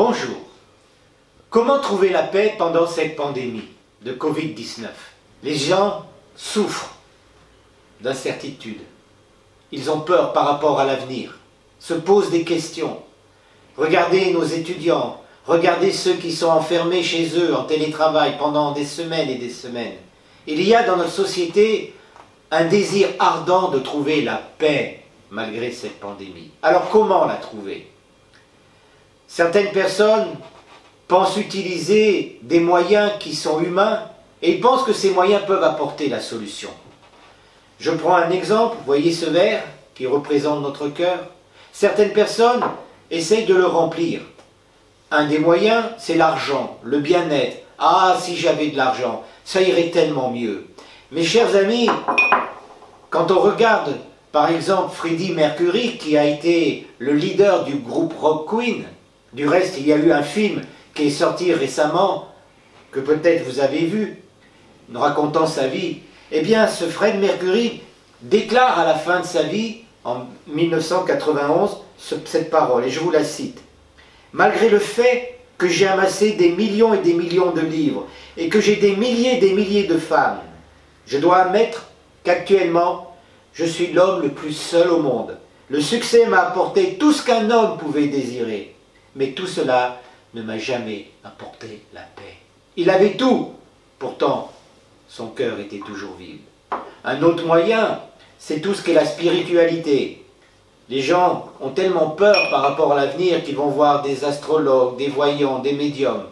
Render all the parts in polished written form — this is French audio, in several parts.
Bonjour. Comment trouver la paix pendant cette pandémie de Covid-19? Les gens souffrent d'incertitude. Ils ont peur par rapport à l'avenir, se posent des questions. Regardez nos étudiants, regardez ceux qui sont enfermés chez eux en télétravail pendant des semaines et des semaines. Il y a dans notre société un désir ardent de trouver la paix malgré cette pandémie. Alors comment la trouver? Certaines personnes pensent utiliser des moyens qui sont humains et ils pensent que ces moyens peuvent apporter la solution. Je prends un exemple, vous voyez ce verre qui représente notre cœur. Certaines personnes essayent de le remplir. Un des moyens, c'est l'argent, le bien-être. Ah, si j'avais de l'argent, ça irait tellement mieux. Mes chers amis, quand on regarde par exemple Freddie Mercury, qui a été le leader du groupe rock Queen, du reste il y a eu un film qui est sorti récemment, que peut-être vous avez vu, racontant sa vie, eh bien ce Fred Mercury déclare à la fin de sa vie, en 1991, cette parole, et je vous la cite. « Malgré le fait que j'ai amassé des millions et des millions de livres, et que j'ai des milliers de femmes, je dois admettre qu'actuellement, je suis l'homme le plus seul au monde. Le succès m'a apporté tout ce qu'un homme pouvait désirer, mais tout cela ne m'a jamais apporté la paix. Il avait tout, pourtant son cœur était toujours vide. » Un autre moyen, c'est tout ce qu'est la spiritualité. Les gens ont tellement peur par rapport à l'avenir qu'ils vont voir des astrologues, des voyants, des médiums.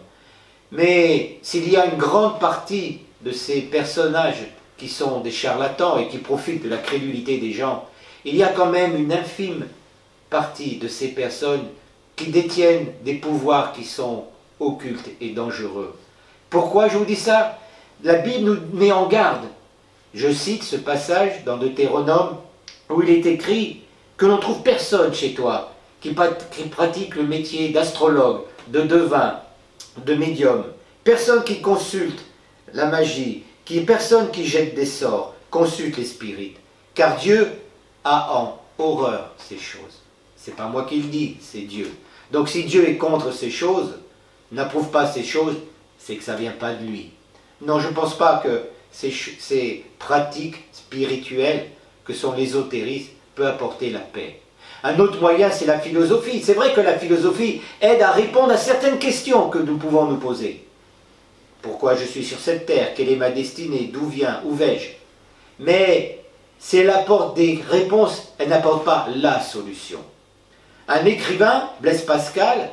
Mais s'il y a une grande partie de ces personnages qui sont des charlatans et qui profitent de la crédulité des gens, il y a quand même une infime partie de ces personnes qui détiennent des pouvoirs qui sont occultes et dangereux. Pourquoi je vous dis ça? La Bible nous met en garde. Je cite ce passage dans Deutéronome où il est écrit que l'on ne trouve personne chez toi qui pratique le métier d'astrologue, de devin, de médium. Personne qui consulte la magie, personne qui jette des sorts, consulte les spirites. Car Dieu a en horreur ces choses. C'est pas moi qui le dis, c'est Dieu. Donc si Dieu est contre ces choses, n'approuve pas ces choses, c'est que ça ne vient pas de lui. Non, je ne pense pas que ces pratiques spirituelles que sont l'ésotérisme peut apporter la paix. Un autre moyen, c'est la philosophie. C'est vrai que la philosophie aide à répondre à certaines questions que nous pouvons nous poser. Pourquoi je suis sur cette terre? Quelle est ma destinée? D'où viens? Où vais-je? Mais si elle apporte des réponses, elle n'apporte pas la solution. Un écrivain, Blaise Pascal,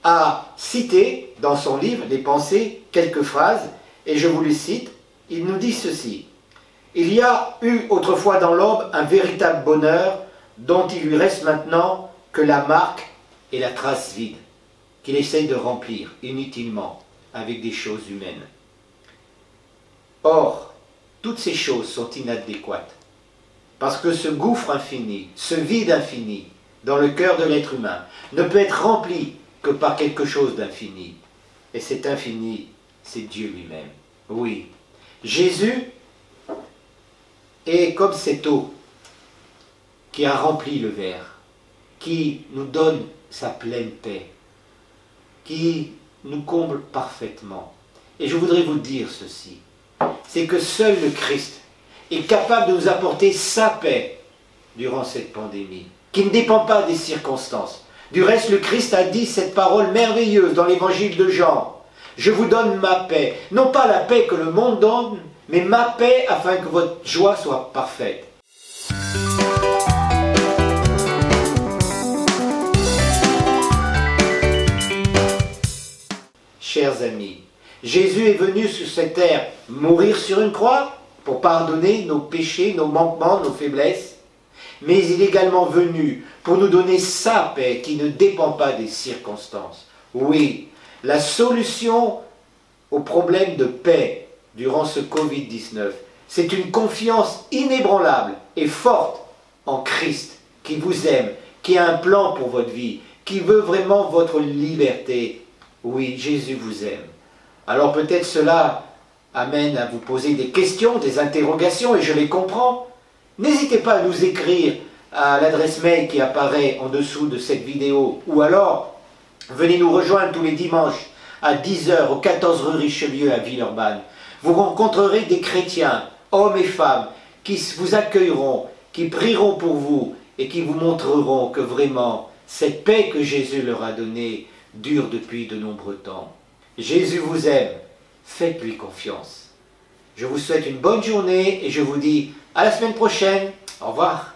a cité dans son livre Les Pensées quelques phrases, et je vous les cite. Il nous dit ceci: « Il y a eu autrefois dans l'homme un véritable bonheur dont il lui reste maintenant que la marque et la trace vide, qu'il essaye de remplir inutilement avec des choses humaines. Or, toutes ces choses sont inadéquates, parce que ce gouffre infini, ce vide infini, dans le cœur de l'être humain, ne peut être rempli que par quelque chose d'infini. Et cet infini, c'est Dieu lui-même. Oui, Jésus est comme cette eau qui a rempli le verre, qui nous donne sa pleine paix, qui nous comble parfaitement. Et je voudrais vous dire ceci, c'est que seul le Christ est capable de nous apporter sa paix durant cette pandémie, qui ne dépend pas des circonstances. Du reste, le Christ a dit cette parole merveilleuse dans l'évangile de Jean: « Je vous donne ma paix, non pas la paix que le monde donne, mais ma paix afin que votre joie soit parfaite. » Chers amis, Jésus est venu sur cette terre mourir sur une croix pour pardonner nos péchés, nos manquements, nos faiblesses. Mais il est également venu pour nous donner sa paix qui ne dépend pas des circonstances. Oui, la solution au problème de paix durant ce Covid-19, c'est une confiance inébranlable et forte en Christ qui vous aime, qui a un plan pour votre vie, qui veut vraiment votre liberté. Oui, Jésus vous aime. Alors peut-être cela amène à vous poser des questions, des interrogations, et je les comprends. N'hésitez pas à nous écrire à l'adresse mail qui apparaît en dessous de cette vidéo, ou alors Venez nous rejoindre tous les dimanches à 10 h au 14 rue Richelieu à Villeurbanne. Vous rencontrerez des chrétiens, hommes et femmes, qui vous accueilleront, qui prieront pour vous et qui vous montreront que vraiment, cette paix que Jésus leur a donnée dure depuis de nombreux temps. Jésus vous aime, faites-lui confiance. Je vous souhaite une bonne journée et je vous dis à la semaine prochaine. Au revoir.